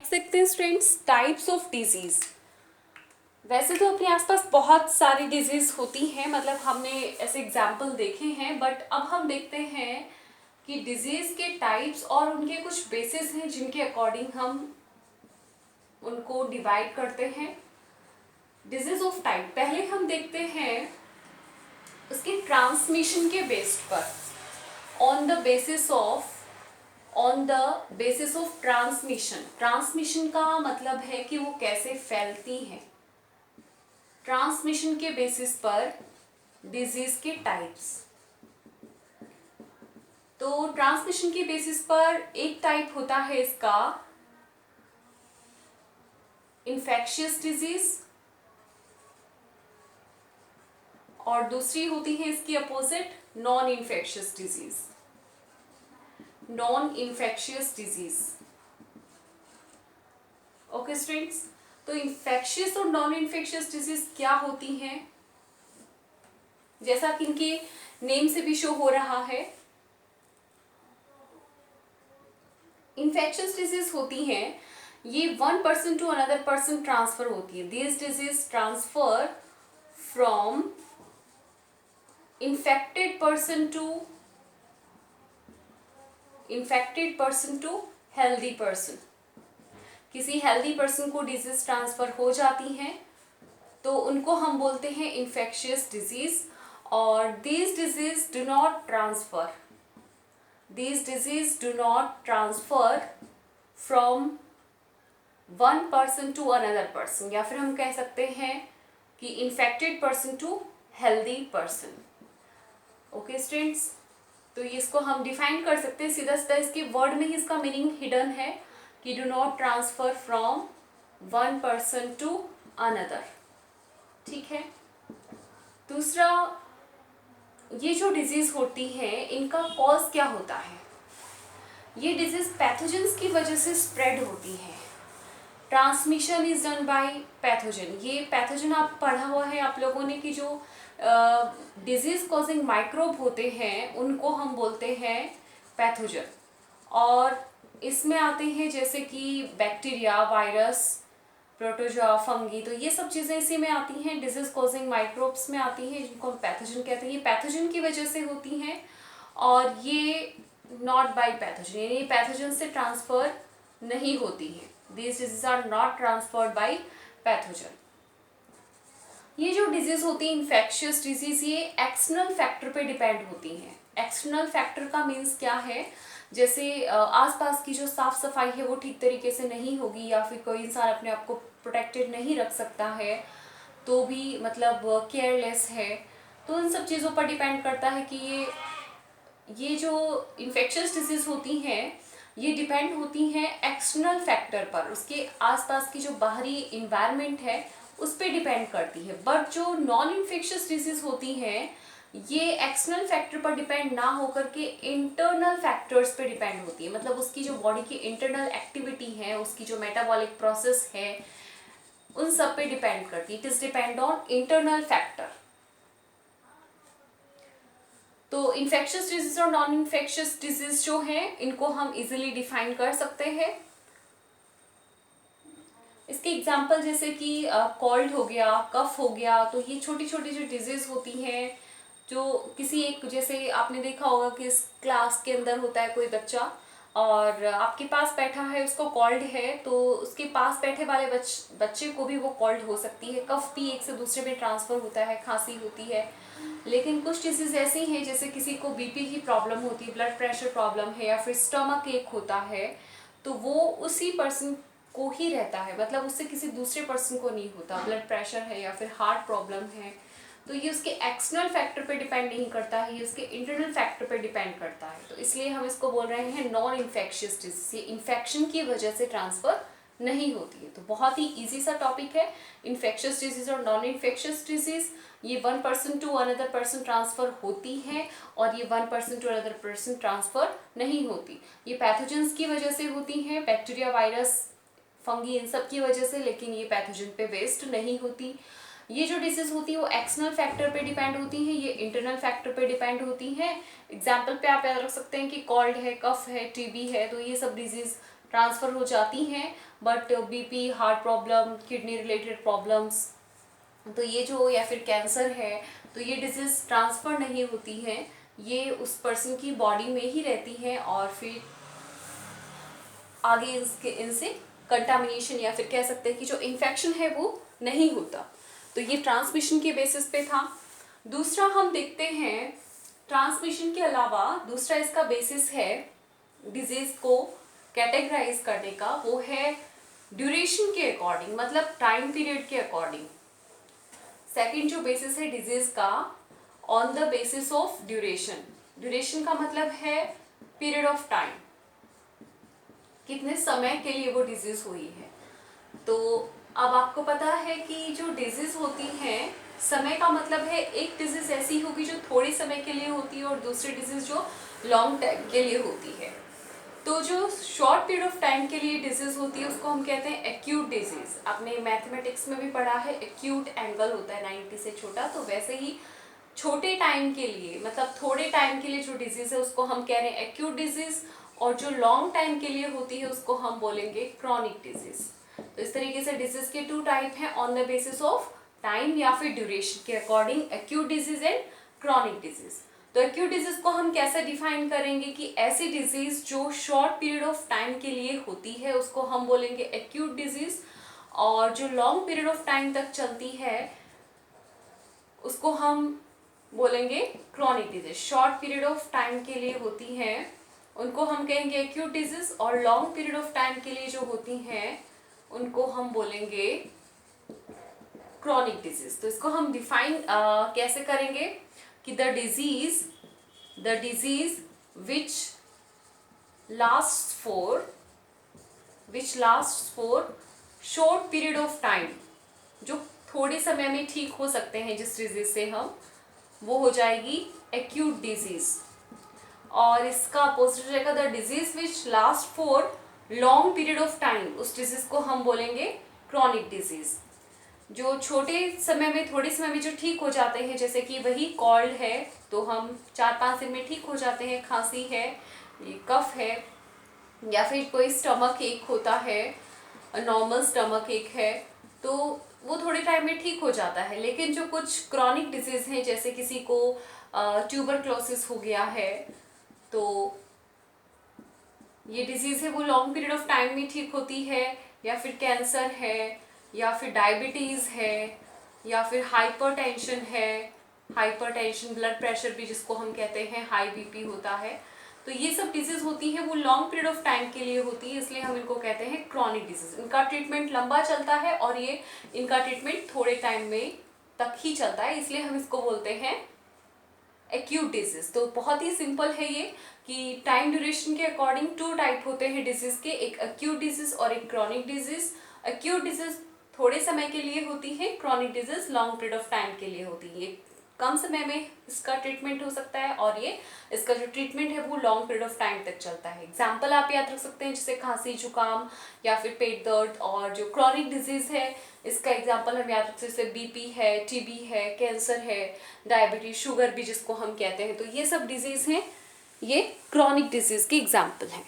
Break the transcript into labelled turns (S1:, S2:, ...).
S1: सकते हैं students types of disease. वैसे तो अपने आसपास बहुत सारी डिजीज होती हैं, मतलब हमने ऐसे एग्जाम्पल देखे हैं, बट अब हम देखते हैं कि डिजीज के टाइप्स और उनके कुछ बेसिस हैं जिनके अकॉर्डिंग हम उनको डिवाइड करते हैं। डिजीज ऑफ टाइप पहले हम देखते हैं उसके ट्रांसमिशन के बेस पर, on the basis of transmission. Transmission का मतलब है कि वो कैसे फैलती हैं। ट्रांसमिशन के बेसिस पर डिजीज के टाइप्स। तो ट्रांसमिशन के बेसिस पर एक टाइप होता है इसका इन्फेक्शियस डिजीज, और दूसरी होती है इसकी opposite non infectious disease. Non infectious disease. Okay students, तो इन्फेक्शियस और नॉन इन्फेक्शियस डिजीज क्या होती हैं, जैसा कि इनके नेम से भी शो हो रहा है। इन्फेक्शियस डिजीज होती हैं, ये one person to another person transfer होती है। This disease transfer from infected person to healthy person। किसी हेल्दी पर्सन को डिजीज ट्रांसफर हो जाती हैं तो उनको हम बोलते हैं इन्फेक्शियस डिजीज। और these disease do not transfer from one person to another person, या फिर हम कह सकते हैं कि infected person to healthy person. Okay students, तो ये इसको हम डिफाइन कर सकते हैं सीधा सीधा, इसके वर्ड में ही इसका मीनिंग हिडन है कि do not transfer from one person to another. ठीक है। दूसरा, ये जो डिजीज होती है इनका कॉज क्या होता है। ये डिजीज पैथोजेंस की वजह से स्प्रेड होती है। Transmission is done by pathogen. ये पैथोजन आप पढ़ा हुआ है आप लोगों ने कि जो डिजीज कॉजिंग माइक्रोब होते हैं उनको हम बोलते हैं पैथोजन। और इसमें आते हैं जैसे कि बैक्टीरिया, वायरस, प्रोटोजोआ, फंगी, तो ये सब चीज़ें इसी में आती हैं, डिजीज कॉजिंग माइक्रोब्स में आती हैं, जिनको हम पैथोजन कहते हैं। ये पैथोजन की वजह से होती हैं और ये नॉट बाय पैथोजन, यानी पैथोजन से ट्रांसफर नहीं होती हैं। These diseases are not transferred by pathogen। ये जो डिजीज होती है इन्फेक्शियस डिजीज, ये एक्सटर्नल फैक्टर पे डिपेंड होती हैं। एक्सटर्नल फैक्टर का मीन्स क्या है, जैसे आसपास की जो साफ सफाई है वो ठीक तरीके से नहीं होगी, या फिर कोई इंसान अपने आप को प्रोटेक्टेड नहीं रख सकता है, तो भी मतलब केयरलेस है, तो इन सब चीज़ों पर डिपेंड करता है कि ये जो इन्फेक्शियस डिजीज होती हैं ये डिपेंड होती हैं एक्सटर्नल फैक्टर पर, उसके आसपास की जो बाहरी इन्वायरमेंट है उस पर डिपेंड करती है। बट जो नॉन इन्फेक्शियस डिजीज होती हैं ये एक्सटर्नल फैक्टर पर डिपेंड ना होकर के इंटरनल फैक्टर्स पे डिपेंड होती है, मतलब उसकी जो बॉडी की इंटरनल एक्टिविटी है, उसकी जो मेटाबॉलिक प्रोसेस है, उन सब पे डिपेंड करती है। It is depend on internal factor. तो इन्फेक्शियस डिजीज और नॉन इन्फेक्शियस डिजीज जो है इनको हम इजीली डिफाइन कर सकते हैं। इसके एग्जांपल जैसे कि कोल्ड हो गया, कफ हो गया, तो ये छोटी छोटी जो डिजीज होती हैं, जो किसी एक, जैसे आपने देखा होगा कि इस क्लास के अंदर होता है कोई बच्चा और आपके पास बैठा है, उसको कोल्ड है, तो उसके पास बैठे वाले बच्चे को भी वो कोल्ड हो सकती है। कफ भी एक से दूसरे में ट्रांसफर होता है, खांसी होती है। लेकिन कुछ डिजीज ऐसी हैं जैसे किसी को बीपी की प्रॉब्लम होती है, ब्लड प्रेशर प्रॉब्लम है, या फिर स्टमक एक होता है, तो वो उसी पर्सन को ही रहता है, मतलब उससे किसी दूसरे पर्सन को नहीं होता। ब्लड प्रेशर है या फिर हार्ट प्रॉब्लम है, तो ये उसके एक्सटर्नल फैक्टर पे डिपेंड नहीं करता है, ये उसके इंटरनल फैक्टर पे डिपेंड करता है। तो इसलिए हम इसको बोल रहे हैं नॉन इन्फेक्शियस डिजीज। ये इन्फेक्शन की वजह से ट्रांसफर नहीं होती है। तो बहुत ही इजी सा टॉपिक है इन्फेक्शियस डिजीज और नॉन इन्फेक्शियस डिजीज। ये one person to another person transfer होती है और ये one person to another person transfer नहीं होती। ये पैथोजेंस की वजह से होती हैं, बैक्टीरिया, वायरस, फंगी, इन सब की वजह से, लेकिन ये पैथोजन पे बेस्ड नहीं होती। ये जो डिजीज होती है वो एक्सटर्नल फैक्टर पे डिपेंड होती हैं, ये इंटरनल फैक्टर पे डिपेंड होती हैं। एग्जाम्पल पे आप याद रख सकते हैं कि कोल्ड है, कफ है, टीबी है, तो ये सब डिजीज ट्रांसफ़र हो जाती हैं, but BP, heart problem, kidney related problems, तो ये जो या फिर कैंसर है, तो ये डिजीज़ ट्रांसफ़र नहीं होती हैं, ये उस पर्सन की बॉडी में ही रहती हैं और फिर आगे इनसे कंटामिनेशन या फिर कह सकते हैं कि जो इन्फेक्शन है वो नहीं होता। तो ये ट्रांसमिशन के बेसिस पे था। दूसरा हम देखते हैं, ट्रांसमिशन के अलावा दूसरा इसका बेसिस है डिजीज़ को कैटेगराइज करने का, वो है ड्यूरेशन के अकॉर्डिंग, मतलब टाइम पीरियड के अकॉर्डिंग। सेकंड जो बेसिस है डिजीज़ का, on the basis of duration. Duration का मतलब है पीरियड ऑफ टाइम, कितने समय के लिए वो डिजीज हुई है। तो अब आपको पता है कि जो डिजीज होती हैं, समय का मतलब है एक डिजीज ऐसी होगी जो थोड़े समय के लिए होती है और दूसरी डिजीज जो लॉन्ग टाइम के लिए होती है। तो जो शॉर्ट पीरियड ऑफ टाइम के लिए डिजीज होती है उसको हम कहते हैं एक्यूट डिजीज। आपने मैथमेटिक्स में भी पढ़ा है, एक्यूट एंगल होता है 90 से छोटा, तो वैसे ही छोटे टाइम के लिए, मतलब थोड़े टाइम के लिए जो डिजीज है उसको हम कह रहे हैं एक्यूट डिजीज, और जो लॉन्ग टाइम के लिए होती है उसको हम बोलेंगे क्रॉनिक डिजीज। तो इस तरीके से डिजीज के 2 टाइप हैं, on the basis of time या फिर ड्यूरेशन के according, acute disease and chronic disease. तो एक्यूट डिजीज को हम कैसे डिफाइन करेंगे कि ऐसी डिजीज जो शॉर्ट पीरियड ऑफ टाइम के लिए होती है उसको हम बोलेंगे एक्यूट डिजीज, और जो लॉन्ग पीरियड ऑफ टाइम तक चलती है उसको हम बोलेंगे chronic disease. Short period of time के लिए होती हैं उनको हम कहेंगे एक्यूट डिजीज, और लॉन्ग पीरियड ऑफ टाइम के लिए जो होती हैं उनको हम बोलेंगे क्रॉनिक डिजीज। तो इसको हम डिफाइन कैसे करेंगे कि the disease which last for short period of time, जो थोड़े समय में ठीक हो सकते हैं जिस डिजीज से हम, वो हो जाएगी एक्यूट डिजीज। और इसका अपोजिट रहेगा the disease which last for long period of time, उस डिजीज को हम बोलेंगे क्रॉनिक डिजीज। जो छोटे समय में, थोड़े समय में जो ठीक हो जाते हैं, जैसे कि वही कॉल्ड है तो हम 4-5 दिन में ठीक हो जाते हैं, खांसी है, कफ है, या फिर कोई स्टमक एक होता है, नॉर्मल स्टमक एक है, तो वो थोड़े टाइम में ठीक हो जाता है। लेकिन जो कुछ क्रॉनिक डिजीज हैं, जैसे किसी को ट्यूबरक्लोसिस हो गया है, तो ये डिजीज है वो लॉन्ग पीरियड ऑफ टाइम में ठीक होती है, या फिर कैंसर है, या फिर डायबिटीज़ है, या फिर हाइपरटेंशन है, हाइपरटेंशन ब्लड प्रेशर भी जिसको हम कहते हैं, हाई बीपी होता है। तो ये सब डिजीज होती है वो लॉन्ग पीरियड ऑफ टाइम के लिए होती है, इसलिए हम इनको कहते हैं क्रॉनिक डिजीज। इनका ट्रीटमेंट लंबा चलता है और ये इनका ट्रीटमेंट थोड़े टाइम में तक ही चलता है, इसलिए हम इसको बोलते हैं एक्यूट डिजीज। तो बहुत ही सिंपल है ये कि टाइम ड्यूरेशन के अकॉर्डिंग 2 टाइप होते हैं डिजीज के, एक एक्यूट डिजीज और एक क्रॉनिक डिजीज। एक्यूट डिजीज थोड़े समय के लिए होती है, chronic disease long period of time के लिए होती है। ये कम समय में इसका ट्रीटमेंट हो सकता है और ये इसका जो ट्रीटमेंट है वो लॉन्ग पीरियड ऑफ टाइम तक चलता है। एग्जाम्पल आप याद रख सकते हैं, जैसे खांसी, जुकाम या फिर पेट दर्द। और जो क्रॉनिक डिजीज है इसका एग्जाम्पल हम याद रख सकते हैं, जैसे बीपी है, टीबी है, कैंसर है, डायबिटीज, शुगर भी जिसको हम कहते हैं। तो ये सब डिजीज हैं, ये क्रॉनिक डिजीज के एग्जाम्पल हैं।